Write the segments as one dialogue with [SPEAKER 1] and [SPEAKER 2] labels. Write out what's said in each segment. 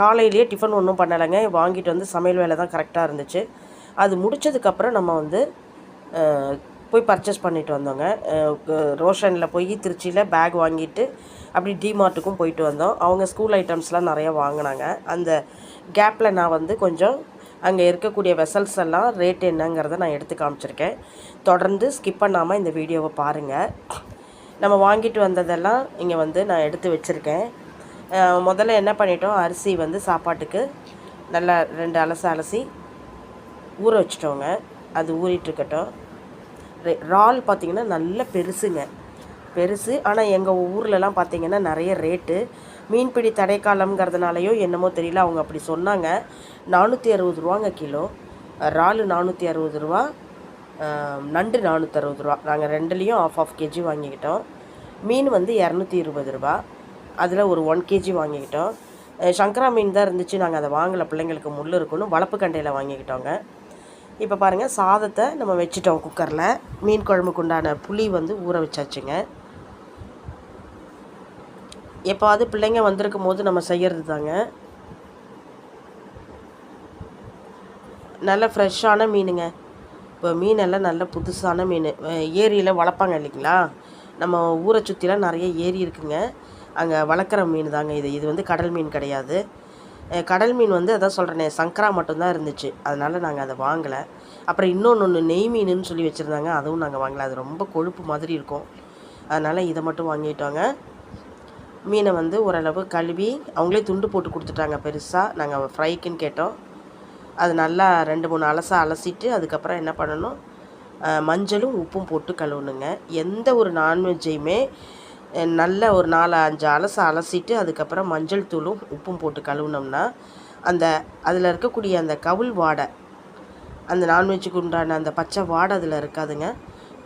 [SPEAKER 1] காலையிலேயே டிஃபன் ஒன்றும் பண்ணலைங்க. வாங்கிட்டு வந்து சமையல் வேலை தான் கரெக்டாக இருந்துச்சு. அது முடித்ததுக்கப்புறம் நம்ம வந்து போய் பர்ச்சேஸ் பண்ணிட்டு வந்தோங்க. ரோஷனில் போய் திருச்சியில் பேக் வாங்கிட்டு அப்படி டிமார்ட்டுக்கும் போயிட்டு வந்தோம். அவங்க ஸ்கூல் ஐட்டம்ஸ்லாம் நிறையா வாங்கினாங்க. அந்த கேப்பில் நான் வந்து கொஞ்சம் அங்கே இருக்கக்கூடிய வெசல்ஸ் எல்லாம் ரேட் என்னங்கிறத நான் எடுத்து காமிச்சிருக்கேன். தொடர்ந்து ஸ்கிப் பண்ணாமல் இந்த வீடியோவை பாருங்கள். நம்ம வாங்கிட்டு வந்ததெல்லாம் இங்கே வந்து நான் எடுத்து வச்சுருக்கேன். முதல்ல என்ன பண்ணிட்டோம், அரிசி வந்து சாப்பாட்டுக்கு நல்லா 2 அலசி ஊற வச்சிட்டோங்க. அது ஊறிட்டுருக்கட்டும். இறால் பார்த்திங்கன்னா நல்ல பெருசு. ஆனால் எங்கள் ஊர்லலாம் பார்த்திங்கன்னா நிறைய ரேட்டு. மீன்பிடி தடைக்காலம்ங்கிறதுனாலையோ என்னமோ தெரியல, அவங்க அப்படி சொன்னாங்க. 460 ரூபாங்க கிலோ. இறால் 460 ரூபா, நண்டு 460 ரூபா. நாங்கள் ரெண்டுலேயும் ஆஃப் கேஜி வாங்கிக்கிட்டோம். மீன் வந்து 220 ரூபா. அதில் ஒரு 1 கேஜி வாங்கிக்கிட்டோம். சங்கரா மீன் தான் இருந்துச்சு, நாங்கள் அதை வாங்கலை, பிள்ளைங்களுக்கு முள் இருக்குன்னு வளப்பு கண்டையில் வாங்கிக்கிட்டோங்க. இப்போ பாருங்கள், சாதத்தை நம்ம வச்சுட்டோம் குக்கரில். மீன் குழம்புக்கு உண்டான புளி வந்து ஊற வச்சாச்சுங்க. எப்போது பிள்ளைங்க வந்திருக்கும் போது நம்ம செய்கிறது தாங்க. நல்ல ஃப்ரெஷ்ஷான மீனுங்க. இப்போ மீனெல்லாம் நல்ல புதுசான மீன். ஏரியில் வளர்ப்பாங்க இல்லைங்களா, நம்ம ஊரை சுற்றிலாம் நிறைய ஏரி இருக்குங்க. அங்கே வளர்க்குற மீன் தாங்க இது வந்து கடல் மீன் கிடையாது. கடல் மீன் வந்து அதான் சொல்கிறேனே, சங்கரா மட்டும்தான் இருந்துச்சு, அதனால் நாங்கள் அதை வாங்கலை. அப்புறம் இன்னொன்று நெய் மீனுன்னு சொல்லி வச்சுருந்தாங்க, அதுவும் நாங்கள் வாங்கலை. அது ரொம்ப கொழுப்பு மாதிரி இருக்கும், அதனால் இதை மட்டும் வாங்கிட்டோங்க. மீனை வந்து ஓரளவு கழுவி அவங்களே துண்டு போட்டு கொடுத்துட்டாங்க பெருசாக. நாங்கள் ஃப்ரைக்குன்னு கேட்டோம். அது நல்லா 2-3 அலசிட்டு அதுக்கப்புறம் என்ன பண்ணணும், மஞ்சளும் உப்பும் போட்டு கழுவணுங்க. எந்த ஒரு நான்வெஜ்ஜையுமே நல்ல ஒரு 4-5 அலசிட்டு அதுக்கப்புறம் மஞ்சள் தூளும் உப்பும் போட்டு கழுவுனோம்னா அதில் இருக்கக்கூடிய அந்த கவுள் வாடை, அந்த நான்வெஜ்ஜுக்கு உண்டான அந்த பச்சை வாடை அதில் இருக்காதுங்க.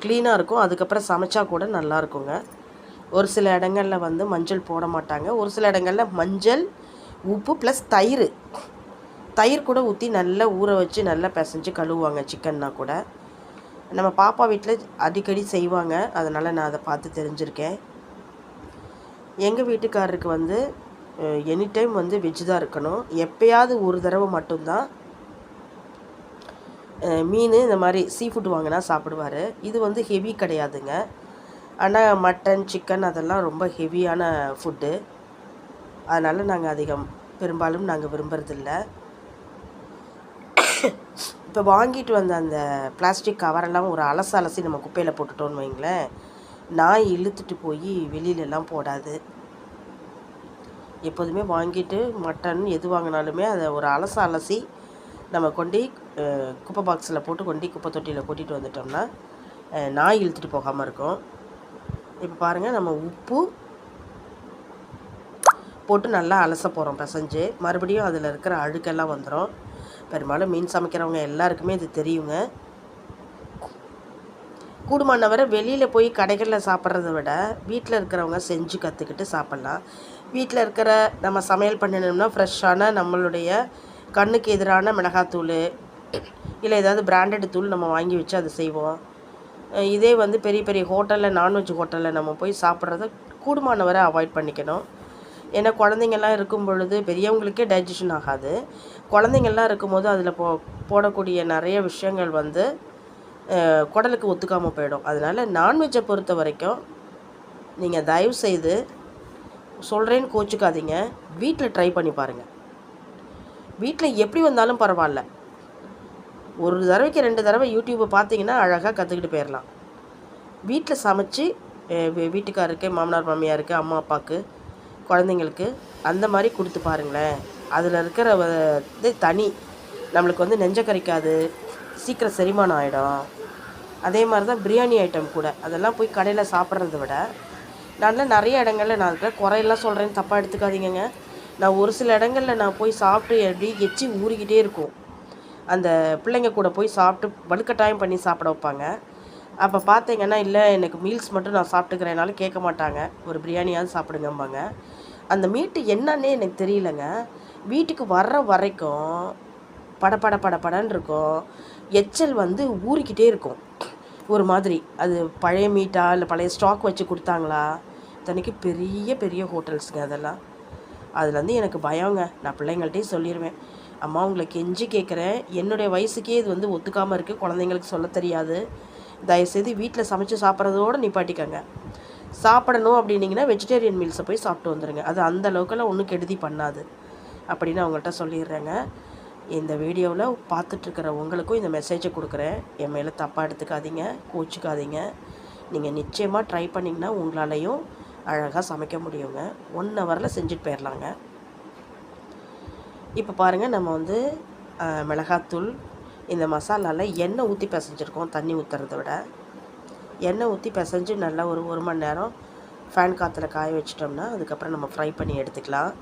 [SPEAKER 1] க்ளீனாக இருக்கும். அதுக்கப்புறம் சமைச்சா கூட நல்லாயிருக்குங்க. ஒரு சில இடங்களில் வந்து மஞ்சள் போட மாட்டாங்க. ஒரு சில இடங்களில் மஞ்சள், உப்பு ப்ளஸ் தயிர் கூட ஊற்றி நல்லா ஊற வச்சு நல்லா பிசைஞ்சு கழுவுவாங்க சிக்கன்னா கூட. நம்ம பாப்பா வீட்டில் அடிக்கடி செய்வாங்க, அதனால் நான் அதை பார்த்து தெரிஞ்சுருக்கேன். எங்கள் வீட்டுக்காரருக்கு வந்து எனி டைம் வந்து வெஜ்ஜு தான் இருக்கணும். எப்போயாவது ஒரு தடவை மட்டும்தான் மீன் இந்த மாதிரி சீ ஃபுட் வாங்கினா சாப்பிடுவார். இது வந்து ஹெவி கிடையாதுங்க. ஆனால் மட்டன், சிக்கன் அதெல்லாம் ரொம்ப ஹெவியான ஃபுட்டு. அதனால் நாங்கள் பெரும்பாலும் நாங்கள் விரும்புறதில்ல. இப்போ வாங்கிட்டு வந்த அந்த பிளாஸ்டிக் கவரெல்லாம் ஒரு அலசி நம்ம குப்பையில் போட்டுட்டோன்னு வைங்களேன், நாய் இழுத்துட்டு போய் வெளியிலலாம் போடாது. எப்போதுமே வாங்கிட்டு மட்டன் எது வாங்கினாலுமே அதை ஒரு அலசி நம்ம கொண்டு குப்பை பாக்ஸில் போட்டு குப்பை தொட்டியில் கொட்டிட்டு வந்துட்டோம்னா நாய் இழுத்துட்டு போகாமல் இருக்கும். இப்போ பாருங்கள், நம்ம உப்பு போட்டு நல்லா அலச போகிறோம் பிசைஞ்சு. மறுபடியும் அதில் இருக்கிற அழுக்கெல்லாம் வந்துடும். பெரும்பாலும் மீன் சமைக்கிறவங்க எல்லாருக்குமே இது தெரியுங்க. கூடுமானவரை வெளியில் போய் கடைகளில் சாப்பிட்றத விட வீட்டில் இருக்கிறவங்க செஞ்சு கற்றுக்கிட்டு சாப்பிட்லாம். வீட்டில் இருக்கிற நம்ம சமையல் பண்ணணும்னா ஃப்ரெஷ்ஷான நம்மளுடைய கண்ணுக்கு எதிரான மிளகாத்தூள் இல்லை ஏதாவது பிராண்டட் தூள் நம்ம வாங்கி வச்சு அதை செய்வோம். இதே வந்து பெரிய பெரிய ஹோட்டலில், நான்வெஜ் ஹோட்டலில் நம்ம போய் சாப்பிட்றத கூடுமானவரை அவாய்ட் பண்ணிக்கணும். ஏன்னா குழந்தைங்கள்லாம் இருக்கும் பொழுது பெரியவங்களுக்கே டைஜஷன் ஆகாது. குழந்தைங்கள்லாம் இருக்கும்போது அதில் போடக்கூடிய நிறைய விஷயங்கள் வந்து குடலுக்கு ஒத்துக்காமல் போயிடும். அதனால் நான்வெஜ்ஜை பொறுத்த வரைக்கும் நீங்கள் தயவு செய்து சொல்கிறேன்னு கோச்சிக்காதீங்க, வீட்டில் ட்ரை பண்ணி பாருங்கள். வீட்டில் எப்படி வந்தாலும் பரவாயில்ல, ஒரு தடவைக்கு 2 தடவை யூடியூப்பை பார்த்தீங்கன்னா அழகாக கற்றுக்கிட்டு போயிடலாம். வீட்டில் சமைச்சு வீட்டுக்காருக்கு, மாமனார் மாமியாருக்கு, அம்மா அப்பாவுக்கு, குழந்தைங்களுக்கு அந்த மாதிரி கொடுத்து பாருங்களேன். அதில் இருக்கிற தனி நம்மளுக்கு வந்து நெஞ்ச கறிக்காது, சீக்கிரம் செரிமானம் ஆகிடும். அதே மாதிரி தான் பிரியாணி ஐட்டம் கூட. அதெல்லாம் போய் கடையில் சாப்பிட்றத விட நிறைய இடங்களில் நான் இருக்கிற குறையெல்லாம் சொல்கிறேன்னு தப்பாக எடுத்துக்காதீங்க. நான் ஒரு சில இடங்களில் நான் போய் சாப்பிட்டு எப்படி எச்சி ஊறிக்கிட்டே இருக்கும். அந்த பிள்ளைங்க கூட போய் சாப்பிட்டு வலுக்கட்டாயம் பண்ணி சாப்பிட வைப்பாங்க. அப்போ பார்த்தீங்கன்னா, இல்லை எனக்கு மீல்ஸ் மட்டும் நான் சாப்பிட்டுக்கிறேனாலும் கேட்க மாட்டாங்க, ஒரு பிரியாணியாவது சாப்பிடுங்கம்பாங்க. அந்த மீட்டு என்னன்னே எனக்கு தெரியலங்க. வீட்டுக்கு வர்ற வரைக்கும் படன்னு இருக்கும். எச்சல் வந்து ஊறிக்கிட்டே இருக்கும் ஒரு மாதிரி. அது பழைய மீட்டா இல்லை பழைய ஸ்டாக் வச்சு கொடுத்தாங்களா? தனிக்கு பெரிய பெரிய ஹோட்டல்ஸுங்க அதெல்லாம். அதுலேருந்து எனக்கு பயங்க. நான் பிள்ளைங்கள்ட்டையும் சொல்லிடுவேன், அம்மா உங்களை கெஞ்சி கேட்குறேன், என்னுடைய வயசுக்கே இது வந்து ஒத்துக்காமல் இருக்குது, குழந்தைங்களுக்கு சொல்ல தெரியாது, தயவுசெய்து வீட்டில் சமைச்சு சாப்பிட்றதோடு நிப்பாட்டிக்கங்க. சாப்பிடணும் அப்படின்னிங்கன்னா வெஜிடேரியன் மீல்ஸை போய் சாப்பிட்டு வந்துடுங்க. அது அந்த அளவுக்கெல்லாம் ஒன்றும் கெடுதி பண்ணாது அப்படின்னு அவங்கள்ட்ட சொல்லிடுறேங்க. இந்த வீடியோவில் பார்த்துட்ருக்கிற உங்களுக்கும் இந்த மெசேஜை கொடுக்குறேன். என் மேலே தப்பாக எடுத்துக்காதீங்க, கோச்சிக்காதீங்க. நீங்கள் நிச்சயமாக ட்ரை பண்ணிங்கன்னா உங்களாலையும் அழகாக சமைக்க முடியுங்க. 1 ஹவரில் செஞ்சுட்டு போயிடலாங்க. இப்போ பாருங்கள், நம்ம வந்து மிளகாத்தூள் இந்த மசாலாவில் எண்ணெய் ஊற்றி பிசைஞ்சிருக்கோம். தண்ணி ஊற்றுறத விட எண்ணெய் ஊற்றி பிசைஞ்சு நல்லா ஒரு மணி நேரம் ஃபேன் காற்றுல காய வச்சிட்டோம்னா அதுக்கப்புறம் நம்ம ஃப்ரை பண்ணி எடுத்துக்கலாம்.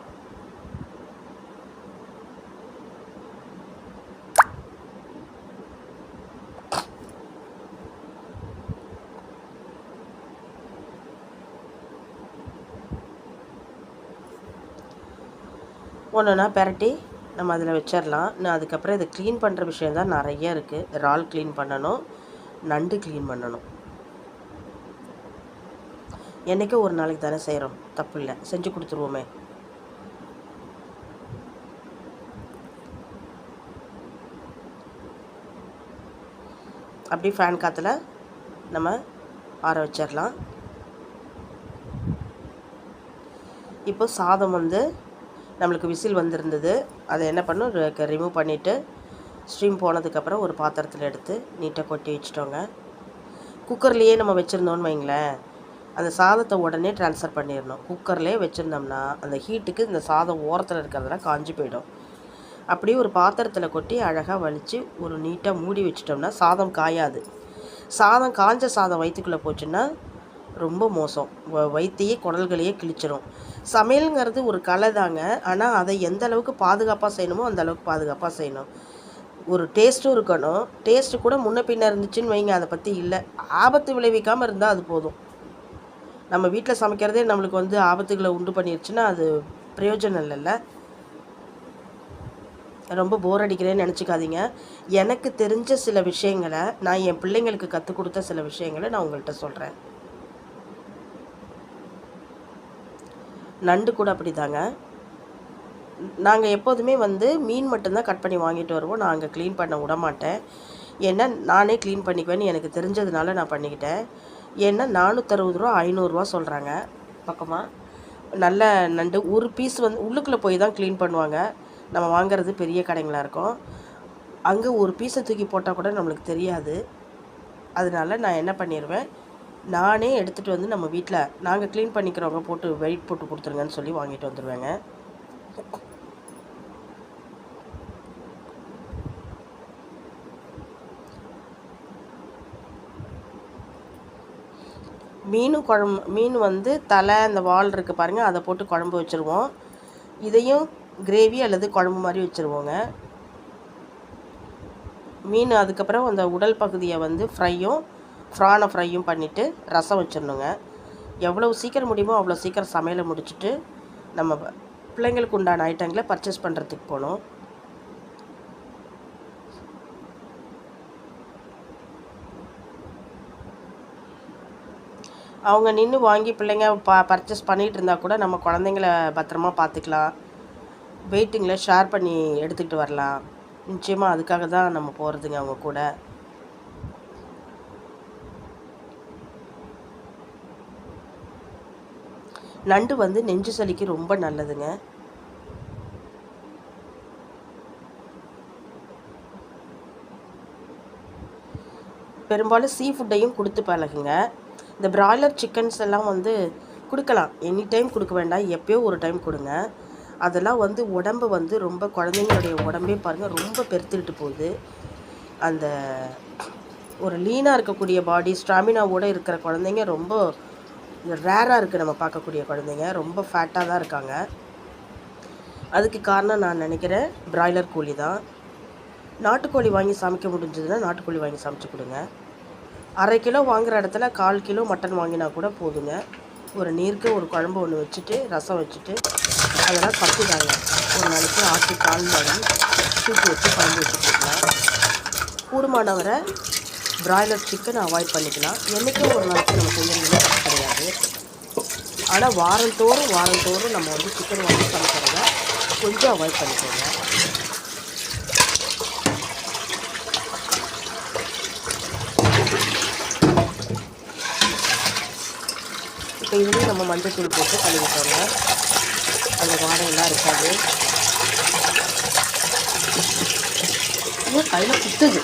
[SPEAKER 1] ஒன்றுனா பெரட்டி நம்ம அதில் வச்சிடலாம். நான் அதுக்கப்புறம் இதை க்ளீன் பண்ணுற விஷயம் தான் நிறைய இருக்குது. இறால் க்ளீன் பண்ணணும், நண்டு க்ளீன் பண்ணணும். என்றைக்கும் ஒரு நாளைக்கு தானே செய்கிறோம், தப்பு இல்லை, செஞ்சு கொடுத்துருவோமே. அப்படி ஃபேன் காற்றுல நம்ம ஆற வச்சிடலாம். இப்போ சாதம் வந்து நம்மளுக்கு விசில் வந்திருந்தது. அதை என்ன பண்ணும், ரிமூவ் பண்ணிவிட்டு ஸ்ட்ரீம் போனதுக்கப்புறம் ஒரு பாத்திரத்தில் எடுத்து நீட்டாக கொட்டி வச்சிட்டோங்க. குக்கர்லேயே நம்ம வச்சுருந்தோன்னு வைங்களேன், அந்த சாதத்தை உடனே ட்ரான்ஸ்ஃபர் பண்ணிடணும். குக்கர்லேயே வச்சுருந்தோம்னா அந்த ஹீட்டுக்கு இந்த சாதம் ஓரத்தில் இருக்கிறதெல்லாம் காஞ்சி போயிடும். அப்படியே ஒரு பாத்திரத்தில் கொட்டி அழகாக வலித்து ஒரு நீட்டாக மூடி வச்சிட்டோம்னா சாதம் காயாது. சாதம் காஞ்ச சாதம் வயிற்றுக்குள்ளே போச்சுன்னா ரொம்ப மோசம், வயிற்றையே குடல்களையே கிழிச்சிரும். சமையலுங்கிறது ஒரு கலை தாங்க, ஆனால் அதை எந்த அளவுக்கு பாதுகாப்பாக செய்யணுமோ அந்த அளவுக்கு பாதுகாப்பாக செய்யணும். ஒரு டேஸ்ட்டும் இருக்கணும். டேஸ்ட்டு கூட முன்ன பின்ன இருந்துச்சுன்னு வைங்க, அதை பற்றி இல்லை, ஆபத்து விளைவிக்காமல் இருந்தால் அது போதும். நம்ம வீட்டில் சமைக்கிறதே நம்மளுக்கு வந்து ஆபத்துகளை உண்டு பண்ணிடுச்சுன்னா அது பிரயோஜனம் இல்லைல்ல. ரொம்ப போர் அடிக்கிறேன்னு நினச்சிக்காதீங்க. எனக்கு தெரிஞ்ச சில விஷயங்களை, நான் என் பிள்ளைங்களுக்கு கற்றுக் கொடுத்த சில விஷயங்களை நான் உங்கள்கிட்ட சொல்கிறேன். நண்டு கூட அப்படி தாங்க. நாங்கள் எப்போதுமே வந்து மீன் மட்டும்தான் கட் பண்ணி வாங்கிட்டு வருவோம். நான் அங்கே க்ளீன் பண்ண விட மாட்டேன். ஏன்னா நானே க்ளீன் பண்ணிக்குவேன்னு எனக்கு தெரிஞ்சதுனால நான் பண்ணிக்கிட்டேன். ஏன்னா 460 ரூபா 500 சொல்கிறாங்க பக்கமாக. நல்ல நண்டு ஒரு பீஸ் வந்து உள்ளுக்குள்ளே போய் தான் க்ளீன் பண்ணுவாங்க. நம்ம வாங்கிறது பெரிய கடைங்களாக இருக்கும். அங்கே ஒரு பீஸை தூக்கி போட்டால் கூட நம்மளுக்கு தெரியாது. அதனால நான் என்ன பண்ணிடுவேன், நானே எடுத்துகிட்டு வந்து நம்ம வீட்டில் நாங்கள் க்ளீன் பண்ணிக்கிறவங்க போட்டு வெயிட் போட்டு கொடுத்துருங்கன்னு சொல்லி வாங்கிட்டு வந்துடுவேங்க. மீன் வந்து தலை அந்த வால் இருக்குது பாருங்கள், அதை போட்டு குழம்பு வச்சுருவோம். இதையும் கிரேவி அல்லது குழம்பு மாதிரி வச்சுருவோங்க. மீன் அதுக்கப்புறம் அந்த உடல் பகுதியை வந்து ஃப்ரானை ஃப்ரையும் பண்ணிவிட்டு ரசம் வச்சிடணுங்க. எவ்வளோ சீக்கிரம் முடியுமோ அவ்வளோ சீக்கிரம் சமையலை முடிச்சுட்டு நம்ம பிள்ளைங்களுக்கு உண்டான ஐட்டங்களை பர்ச்சேஸ் பண்ணுறதுக்கு போகணும். அவங்க நின்று வாங்கி பிள்ளைங்க பர்ச்சேஸ் பண்ணிகிட்டு இருந்தால் கூட நம்ம குழந்தைங்கள பத்திரமா பார்த்துக்கலாம், வெயிட்டிங்கில் ஷேர் பண்ணி எடுத்துக்கிட்டு வரலாம். நிச்சயமாக அதுக்காக தான் நம்ம போகிறதுங்க அவங்க கூட. நண்டு வந்து நெஞ்சு சளிக்கு ரொம்ப நல்லதுங்க. பெரும்பாலும் சீ ஃபுட்டையும் கொடுத்து பழகுங்க. இந்த பிராய்லர் சிக்கன்ஸ் எல்லாம் வந்து கொடுக்கலாம், எனி டைம் கொடுக்க வேண்டாம், எப்போயோ ஒரு டைம் கொடுங்க. அதெல்லாம் வந்து உடம்பு வந்து ரொம்ப, குழந்தைங்களுடைய உடம்பே பாருங்கள் ரொம்ப பெருத்துக்கிட்டு போகுது. அந்த ஒரு லீனாக இருக்கக்கூடிய பாடி ஸ்டாமினாவோடு இருக்கிற குழந்தைங்க ரொம்ப ரேராக இருக்குது. நம்ம பார்க்கக்கூடிய குழந்தைங்க ரொம்ப ஃபேட்டாக தான் இருக்காங்க. அதுக்கு காரணம் நான் நினைக்கிறேன் பிராய்லர் கோழி தான். நாட்டுக்கோழி வாங்கி சமைக்க முடிஞ்சதுன்னா நாட்டுக்கோழி வாங்கி சமைச்சு கொடுங்க. 1/2 கிலோ வாங்குகிற இடத்துல 1/4 கிலோ மட்டன் வாங்கினா கூட போதுங்க. ஒரு நீருக்கு ஒரு குழம்பு ஒன்று வச்சுட்டு ரசம் வச்சுட்டு அதெல்லாம் பத்துதாங்க. ஒரு நாளைக்கு ஆட்டு கால் வாங்கி சூப்பு வச்சு குழம்பு வச்சுக்கலாம். கூடுமானவரை பிராய்லர் சிக்கன் அவாய்ட் பண்ணிக்கலாம். என்றைக்கும் ஒரு நாளைக்கு நம்ம செய்யறதுலாம் கிடையாது. ஆனால் வாரந்தோறும் நம்ம வந்து சிக்கன் வாங்கி சமைக்கிறத கொஞ்சம் அவாய்ட் பண்ணிக்கோங்க. இப்போ இதுலேயும் நம்ம மஞ்சள் தூள் போட்டு கழுவிட்டோங்க. அந்த வாடையெல்லாம் இருக்காது. இன்னும் கையில் குத்துது.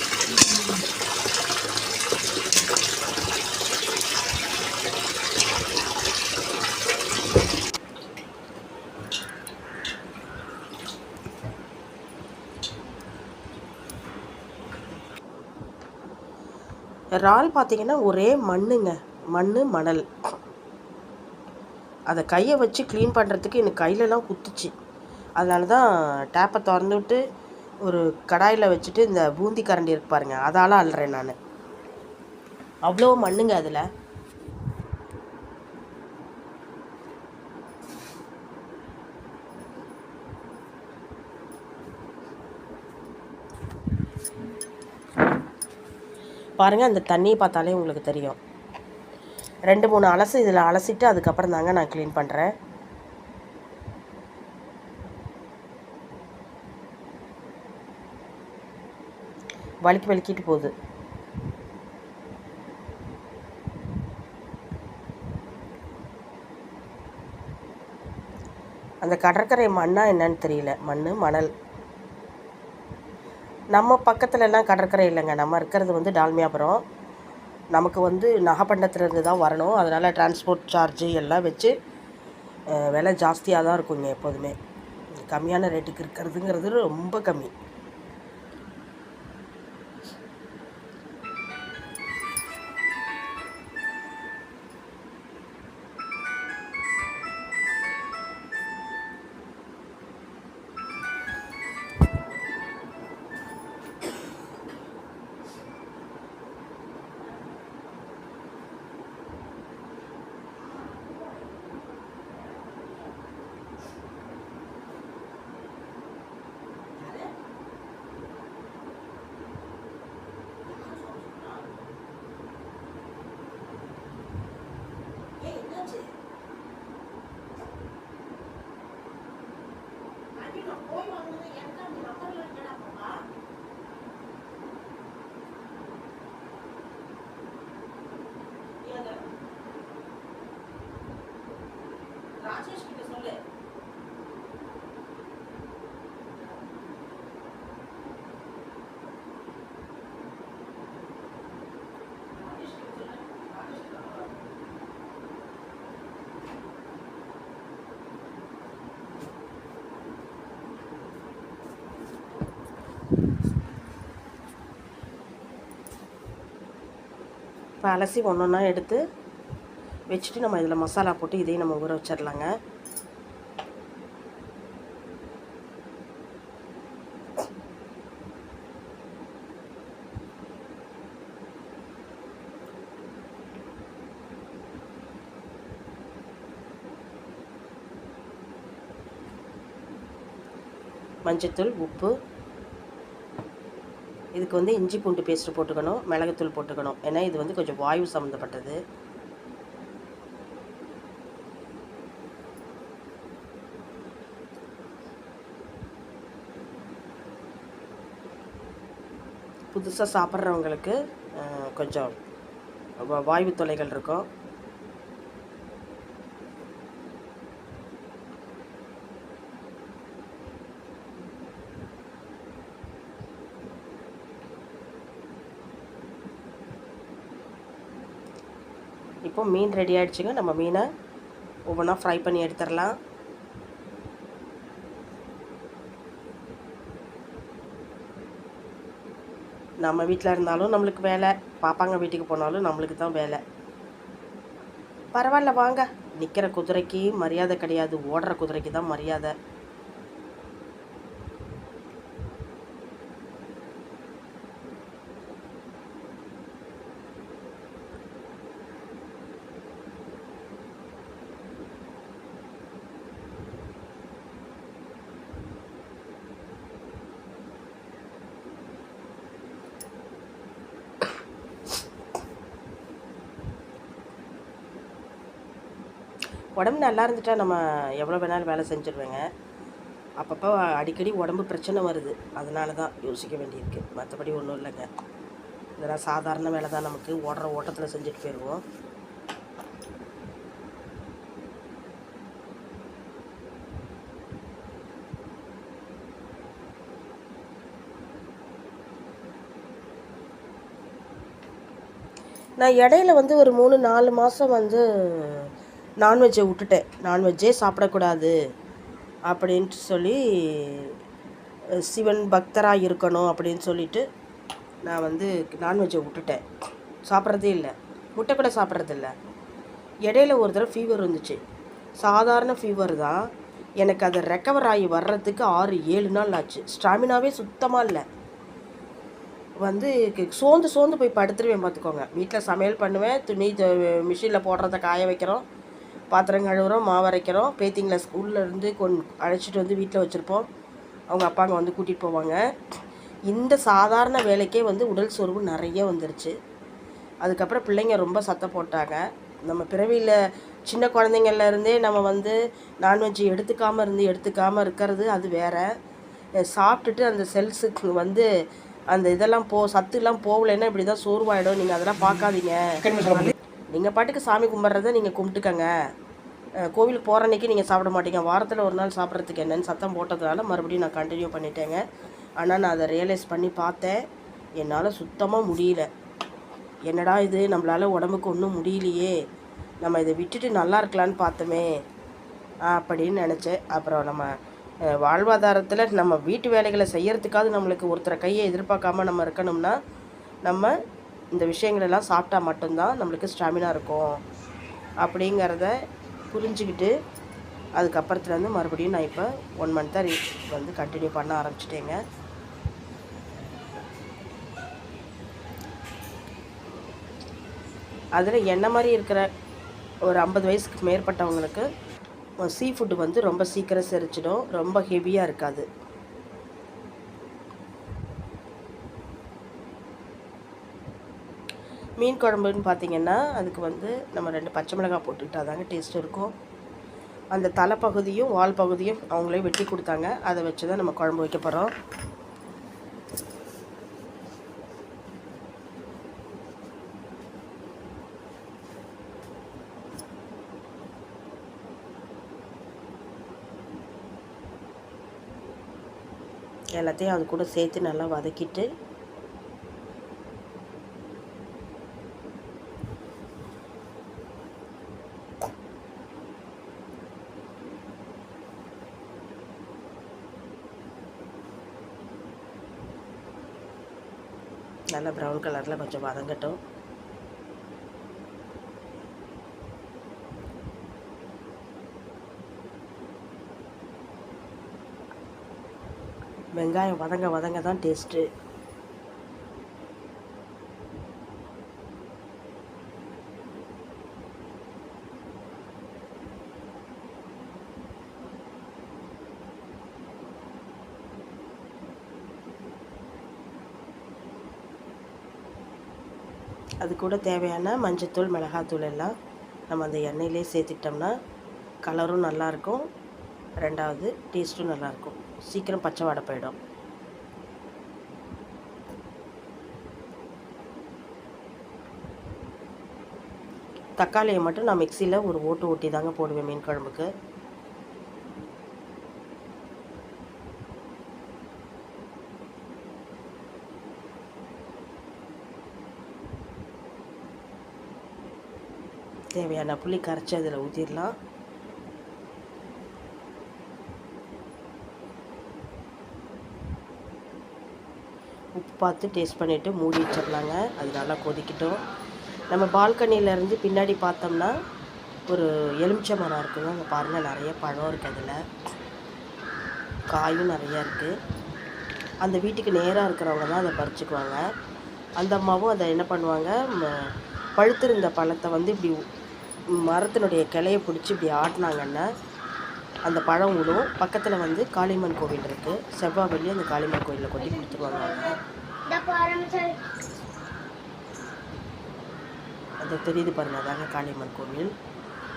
[SPEAKER 1] இறால் பார்த்திங்கன்னா ஒரே மண்ணுங்க, மணல். அதை கையை வச்சு க்ளீன் பண்ணுறதுக்கு எனக்கு கையிலலாம் குத்துச்சு. அதனால தான் டேப்பை திறந்து விட்டு ஒரு கடாயில் வச்சுட்டு இந்த பூந்தி கரண்டி இருக்கு பாருங்கள், அதால் அள்ளுறேன் நான். அவ்வளோ மண்ணுங்க அதில். பாருங்கள், அந்த தண்ணியை பார்த்தாலே உங்களுக்கு தெரியும். 2-3 அலசு இதில் அலசிட்டு அதுக்கப்புறம் தாங்க நான் க்ளீன் பண்ணுறேன். வலிக்கிட்டு போகுது. அந்த கடற்கரை மண்ணா என்னன்னு தெரியல, மணல். நம்ம பக்கத்துலலாம் கடற்கரை இல்லைங்க. நம்ம இருக்கிறது வந்து டால்மியாபுரம். நமக்கு வந்து நாகப்பட்டினத்துலேருந்து தான் வரணும். அதனால் டிரான்ஸ்போர்ட் சார்ஜு எல்லாம் வச்சு விலை ஜாஸ்தியாக தான் இருக்குங்க எப்போதுமே. கம்மியான ரேட்டுக்கு இருக்கிறதுங்கிறது ரொம்ப கம்மி. இப்போ அலசி ஒன்றா எடுத்து வச்சுட்டு நம்ம இதில் மசாலா போட்டு இதையும் நம்ம ஊற வச்சிடலாங்க. மஞ்சத்தூள், உப்பு, இதுக்கு வந்து இஞ்சி பூண்டு பேஸ்ட்டு போட்டுக்கணும், மிளகுத்தூள் போட்டுக்கணும். ஏன்னா இது வந்து கொஞ்சம் வாயு சம்மந்தப்பட்டது. புதுசாக சாப்பிட்றவங்களுக்கு கொஞ்சம் வாயு தொல்லைகள் இருக்கும். இப்போ மீன் ரெடி ஆகிடுச்சுங்க. நம்ம மீனை ஒவ்வொன்றா ஃப்ரை பண்ணி எடுத்துடலாம். நம்ம வீட்டில் இருந்தாலும் நம்மளுக்கு வேலை, பாப்பாங்க வீட்டுக்கு போனாலும் நம்மளுக்கு தான் வேலை. பரவாயில்ல வாங்க. நிற்கிற குதிரைக்கு மரியாதை கிடையாது, ஓடுற குதிரைக்கு தான் மரியாதை. உடம்பு நல்லா இருந்துட்டா நம்ம எவ்வளோ வேணாலும் வேலை செஞ்சுருவேங்க. அப்பப்போ அடிக்கடி உடம்பு பிரச்சனை வருது, அதனால தான் யோசிக்க வேண்டியிருக்கு. மற்றபடி ஒன்றும் இல்லைங்க. இதெல்லாம் சாதாரண வேலை தான், நமக்கு ஓடுற ஓட்டத்தில் செஞ்சுட்டு போயிடுவோம். நான் இடையில வந்து ஒரு 3-4 மாதம் வந்து நான்வெஜ்ஜை விட்டுட்டேன். நான்வெஜ்ஜே சாப்பிடக்கூடாது அப்படின்ட்டு சொல்லி, சிவன் பக்தராக இருக்கணும் அப்படின்னு சொல்லிட்டு நான் வந்து நான்வெஜ்ஜை விட்டுட்டேன். சாப்பிட்றதே இல்லை, முட்டை கூட சாப்பிட்றதில்ல. இடையில ஒரு தடவை ஃபீவர் வந்துச்சு. சாதாரண ஃபீவர் தான், எனக்கு அதை ரெக்கவர் ஆகி வர்றதுக்கு 6-7 நாள் ஆச்சு. ஸ்டாமினாவே சுத்தமாக இல்லை. வந்து சோர்ந்து சோர்ந்து போய் படுத்துருவேன் பார்த்துக்கோங்க. வீட்டில் சமையல் பண்ணுவேன், துணி மிஷினில் போடுறத காய வைக்கிறோம், பாத்திரம் கழுவுறோம், மாவு அரைக்கிறோம். பேத்திங்களை ஸ்கூல்லேருந்து அழைச்சிட்டு வந்து வீட்டில் வச்சுருப்போம். அவங்க அப்பாங்க வந்து கூட்டிகிட்டு போவாங்க. இந்த சாதாரண வேலைக்கே வந்து உடல் சோர்வு நிறைய வந்துருச்சு. அதுக்கப்புறம் பிள்ளைங்க ரொம்ப சத்தம் போட்டாங்க. நம்ம பிறவியில் சின்ன குழந்தைங்கள்லேருந்தே நம்ம வந்து நான்வெஜ் எடுத்துக்காமல் இருக்கிறது அது வேறு. சாப்பிட்டுட்டு அந்த செல்ஸுக்கு வந்து அந்த இதெல்லாம் சத்துலாம் போகலைன்னா இப்படி தான் சோர்வாயிடும். நீங்கள் அதெல்லாம் பார்க்காதீங்க. நீங்கள் பாட்டுக்கு சாமி கும்பிட்றத நீங்கள் கும்பிட்டுக்கங்க. கோவிலுக்கு போகிற அன்றைக்கி நீங்கள் சாப்பிட மாட்டீங்க, வாரத்தில் ஒரு நாள் சாப்பிட்றதுக்கு என்னன்னு சத்தம் போட்டதுனால மறுபடியும் நான் கண்டினியூ பண்ணிட்டேங்க. ஆனால் நான் அதை ரியலைஸ் பண்ணி பார்த்தேன், என்னால் சுத்தமாக முடியல. என்னடா இது, நம்மளால் உடம்புக்கு ஒன்றும் முடியலையே, நம்ம இதை விட்டுட்டு நல்லா இருக்கலான்னு பார்த்தோமே அப்படின்னு நினச்சேன். அப்புறம் நம்ம வாழ்வாதாரத்தில் நம்ம வீட்டு வேலைகளை செய்கிறதுக்காவது நம்மளுக்கு ஒருத்தரை கையை எதிர்பார்க்காம நம்ம இருக்கணும்னா, நம்ம இந்த விஷயங்களெல்லாம் சாப்பிட்டா மட்டும்தான் நம்மளுக்கு ஸ்டாமினா இருக்கும் அப்படிங்கிறத புரிஞ்சுக்கிட்டு, அதுக்கப்புறத்துலேருந்து மறுபடியும் நான் இப்போ 1 மந்த்தாக வந்து கண்டினியூ பண்ண ஆரம்பிச்சிட்டேங்க. அதில் என்ன மாதிரி இருக்கிற ஒரு 50 வயசுக்கு மேற்பட்டவங்களுக்கு சீ ஃபுட்டு வந்து ரொம்ப சீக்கிரம் செரிச்சிடும், ரொம்ப ஹெவியாக இருக்காது. மீன் குழம்புன்னு பார்த்திங்கன்னா அதுக்கு வந்து நம்ம 2 பச்சை மிளகாய் போட்டுக்கிட்டா தாங்க டேஸ்ட் இருக்கும். அந்த தலைப்பகுதியும் வால் பகுதியும் அவங்களே வெட்டி கொடுத்தாங்க, அதை வச்சு தான் நம்ம குழம்பு வைக்க போகிறோம். எல்லாத்தையும் அது கூட சேர்த்து நல்லா வதக்கிட்டு, நல்லா ப்ரௌன் கலரில் கொஞ்சம் வதங்கட்டும். வெங்காயம் வதங்க தான் டேஸ்ட்டு. அது கூட தேவையான மஞ்சத்தூள், மிளகாத்தூள் எல்லாம் நம்ம அந்த எண்ணெயிலே சேர்த்துக்கிட்டோம்னா கலரும் நல்லாயிருக்கும், ரெண்டாவது டேஸ்ட்டும் நல்லாயிருக்கும். சீக்கிரம் பச்சை வாடை போயிடும். தக்காளியை மட்டும் நான் மிக்சியில் ஒரு ஓட்டி தாங்க போடுவேன் மீன் குழம்புக்கு. தேவையான புளி கரைச்சி அதில் ஊற்றிடலாம். உப்பு பார்த்து டேஸ்ட் பண்ணிவிட்டு மூடி வச்சிடலாங்க. அது நல்லா கொதிக்கிட்டோம். நம்ம பால்கனியிலேருந்து பின்னாடி பார்த்தோம்னா ஒரு எலுமிச்சை மரம் இருக்குங்க. அங்கே பாருங்கள், நிறைய பழம் இருக்குது, அதில் காயும் நிறையா இருக்குது. அந்த வீட்டுக்கு நேராக இருக்கிறவங்க தான் அதை பறிச்சுக்குவாங்க. அந்த அம்மாவும் அதை என்ன பண்ணுவாங்க, பழுத்திருந்த பழத்தை வந்து இப்படி மரத்தினுடைய கிளையை பிடிச்சி இப்படி ஆட்டினாங்கன்னா அந்த பழம் விடும். பக்கத்தில் வந்து காளியம்மன் கோவில் இருக்குது, செவ்வாய் வெள்ளி அந்த காளியம்மன் கோவிலில் கொட்டி கொடுத்துருவாங்க. அது தெரியுது பாருங்கள், அதாங்க காளியம்மன் கோவில்.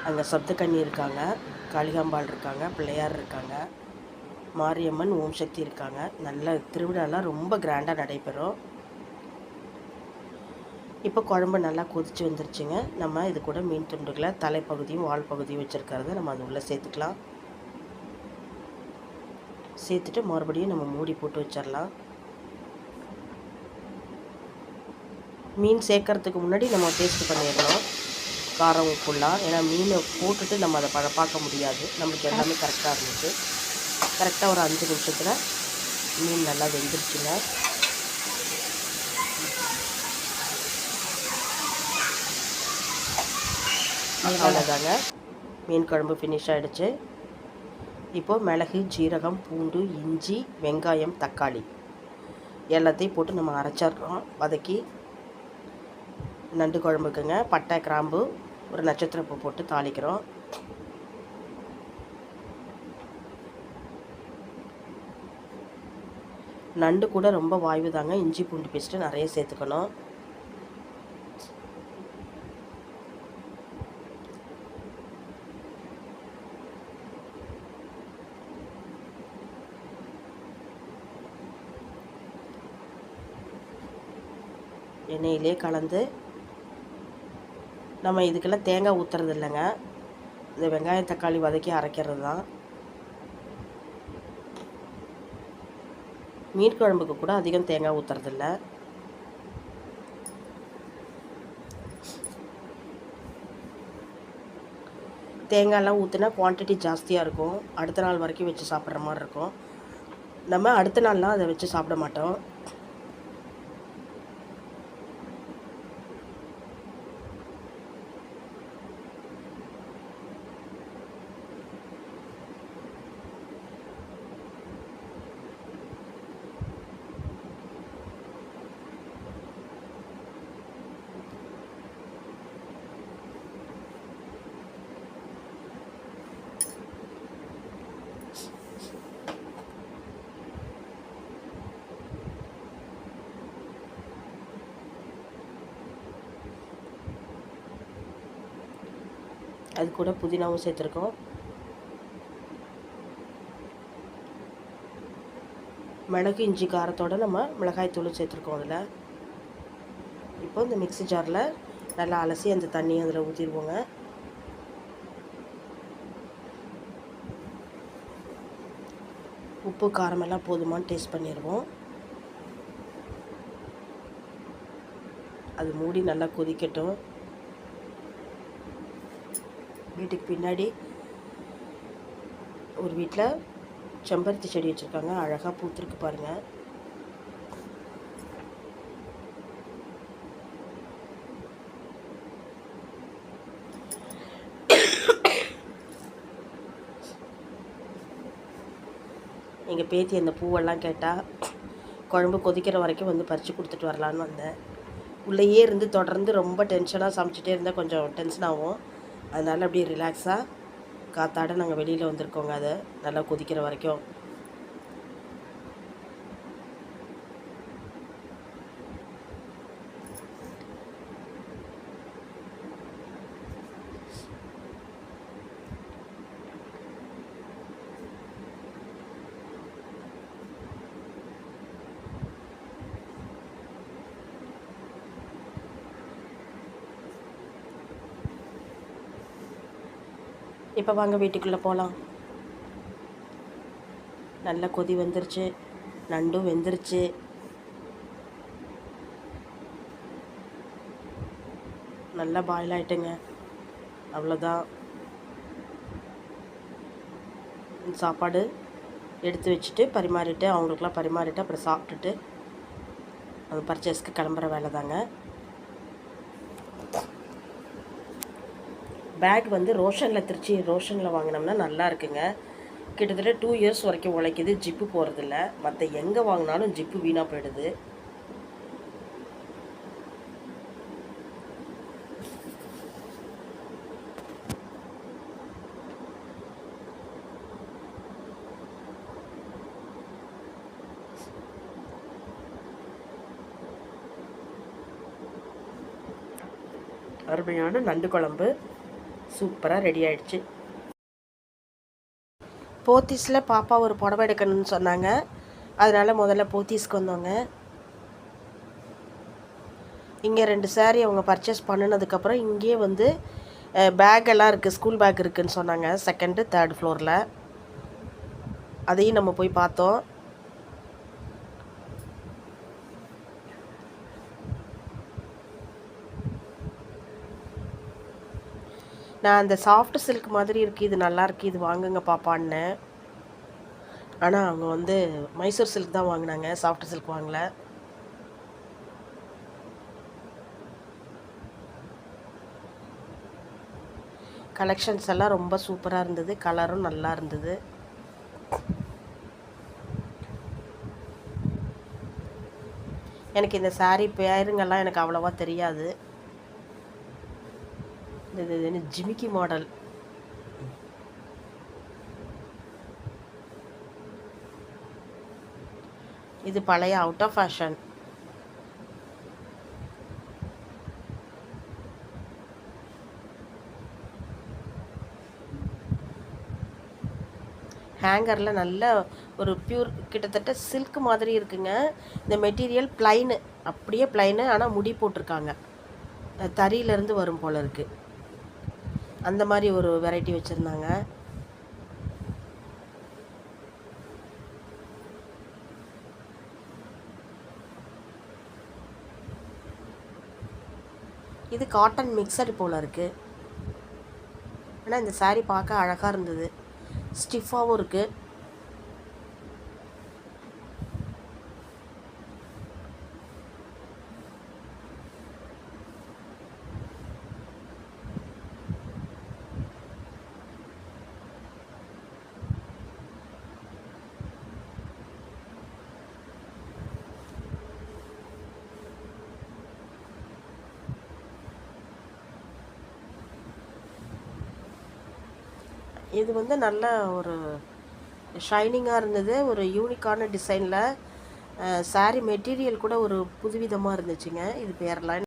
[SPEAKER 1] அங்கே சப்தக்கன்னி இருக்காங்க, காளிகாம்பாள் இருக்காங்க, பிள்ளையார் இருக்காங்க, மாரியம்மன், ஓம் சக்தி இருக்காங்க. நல்ல திருவிழாலாம் ரொம்ப கிராண்டாக நடைபெறும். இப்போ குழம்பு நல்லா கொதித்து வந்துருச்சுங்க. நம்ம இது கூட மீன் துண்டுகளை தலைப்பகுதியும் வால் பகுதியும் வச்சுருக்கிறத நம்ம அது உள்ளே சேர்த்துக்கலாம். சேர்த்துட்டு மறுபடியும் நம்ம மூடி போட்டு வச்சிடலாம். மீன் சேர்க்கறதுக்கு முன்னாடி நம்ம டேஸ்ட் பண்ணிடணும் காரம் உப்புலாம். ஏன்னா மீனை போட்டுட்டு நம்ம அதை பார்க்க முடியாது. நம்மளுக்கு எல்லாமே கரெக்டாக இருந்துச்சு. கரெக்டாக ஒரு 5 நிமிஷத்தில் மீன் நல்லா வெந்துருச்சுங்க. அவ்வளோதாங்க, மீன் குழம்பு ஃபினிஷ் ஆகிடுச்சு. இப்போது மிளகு, ஜீரகம், பூண்டு, இஞ்சி, வெங்காயம், தக்காளி எல்லாத்தையும் போட்டு நம்ம அரைச்சிட்றோம். வதக்கி நண்டு குழம்புக்குங்க பட்டை, கிராம்பு, ஒரு நட்சத்திரப்பூ போட்டு தாளிக்கிறோம். நண்டு கூட ரொம்ப வாய்வு தாங்க. இஞ்சி பூண்டு பேஸ்ட்டு நிறைய சேர்த்துக்கணும். எண்ணெயிலே கலந்து நம்ம இதுக்கெல்லாம் தேங்காய் ஊற்றுறது இல்லைங்க. இந்த வெங்காயம் தக்காளி வதக்கி அரைக்கிறது தான். மீன் குழம்புக்கு கூட அதிகம் தேங்காய் ஊற்றுறதில்ல. தேங்காயெலாம் ஊற்றினா குவான்டிட்டி ஜாஸ்தியாக இருக்கும். அடுத்த நாள் வரைக்கும் வச்சு சாப்பிட்ற மாதிரி இருக்கும். நம்ம அடுத்த நாள்லாம் அதை வச்சு சாப்பிட மாட்டோம். அது கூட புதினாவும் சேர்த்துருக்கோம். மிளகு இஞ்சி காரத்தோடு நம்ம மிளகாய் தூள் சேர்த்துருக்கோம் அதில். இப்போ இந்த மிக்ஸி ஜாரில் நல்லா அலசி அந்த தண்ணியை அதில் ஊற்றிடுவோங்க. உப்பு காரமெல்லாம் போதுமான்னு டேஸ்ட் பண்ணிடுவோம். அது மூடி நல்லா கொதிக்கட்டும். வீட்டுக்கு பின்னாடி ஒரு வீட்டில் செம்பருத்தி செடி வச்சுருக்காங்க. அழகாக பூத்துருக்கு பாருங்கள். எங்கள் பேத்தி அந்த பூவெல்லாம் கேட்டால் குழம்பு கொதிக்கிற வரைக்கும் வந்து பறித்து கொடுத்துட்டு வரலான்னு வந்தேன். உள்ளேயே இருந்து தொடர்ந்து ரொம்ப டென்ஷனாக சமைச்சிட்டே இருந்தால் கொஞ்சம் டென்ஷன் ஆகும். அதனால் அப்படியே ரிலாக்ஸாக காத்தாட நாங்கள் வெளியில் வந்திருக்கோங்க. அதை நல்லா கொதிக்கிற வரைக்கும். இப்போ வாங்க வீட்டுக்குள்ளே போகலாம். நல்லா கொதி வந்துருச்சு, நண்டும் வெந்துருச்சு. நல்லா பாயில் ஆகிட்டுங்க. அவ்வளோதான். சாப்பாடு எடுத்து வச்சுட்டு பரிமாறிட்டு அவங்களுக்குலாம் பரிமாறிட்டு அப்புறம் சாப்பிட்டுட்டு அது பர்ச்சேஸ்க்கு கிளம்புற வேலை தாங்க. பேக் வந்து திருச்சி ரோஷனில் வாங்கினோம்னா நல்லா இருக்குங்க. கிட்டத்தட்ட 2 இயர்ஸ் வரைக்கும் உழைக்குது. ஜிப்பு போகிறதில்ல. மற்ற எங்கே வாங்கினாலும் ஜிப்பு வீணாக போயிடுது. அருமையான நண்டு குழம்பு சூப்பராக ரெடி ஆகிடுச்சு. போத்தீஸில் பாப்பா ஒரு புடவை எடுக்கணும்னு சொன்னாங்க. அதனால் முதல்ல போத்தீஸ்க்கு வந்தோங்க. இங்கே 2 சாரீ அவங்க பர்ச்சேஸ் பண்ணினதுக்கப்புறம் இங்கேயே வந்து பேக்கெல்லாம் இருக்குது, ஸ்கூல் பேக் இருக்குதுன்னு சொன்னாங்க. 2nd 3rd ஃப்ளோரில் அதையும் நம்ம போய் பார்த்தோம். நான் அந்த சாஃப்ட் சில்க் மாதிரி இருக்குது, இது நல்லாயிருக்கு, இது வாங்குங்க பாப்பான்னு. ஆனால் அவங்க வந்து மைசூர் சில்க் தான் வாங்கினாங்க, சாஃப்ட் சில்க் வாங்கலை. கலெக்ஷன்ஸ் எல்லாம் ரொம்ப சூப்பராக இருந்தது, கலரும் நல்லா இருந்தது. எனக்கு இந்த சாரீ பேருங்கெல்லாம் எனக்கு அவ்வளோவா தெரியாது. இது ஜிமிக்கி மாடல். இது பழைய அவுட் ஆஃப் ஃபேஷன். ஹேங்கரில் நல்ல ஒரு பியூர் கிட்டத்தட்ட சில்க் மாதிரி இருக்குங்க. இந்த மெட்டீரியல் ப்ளைனு, அப்படியே ப்ளைனு, ஆனால் முடி போட்டிருக்காங்க, தறியிலேருந்து வரும் போல் இருக்குது. அந்த மாதிரி ஒரு வெரைட்டி வச்சுருந்தாங்க. இது காட்டன் மிக்சடு போல் இருக்குது. ஆனால் இந்த சாரீ பார்க்க அழகாக இருந்தது, ஸ்டிஃபாகவும் இருக்குது. இது வந்து நல்ல ஒரு ஷைனிங்காக இருந்தது, ஒரு யூனிக்கான டிசைனில். சாரீ மெட்டீரியல் கூட ஒரு புதுவிதமாக இருந்துச்சுங்க. இது பேரெல்லாம்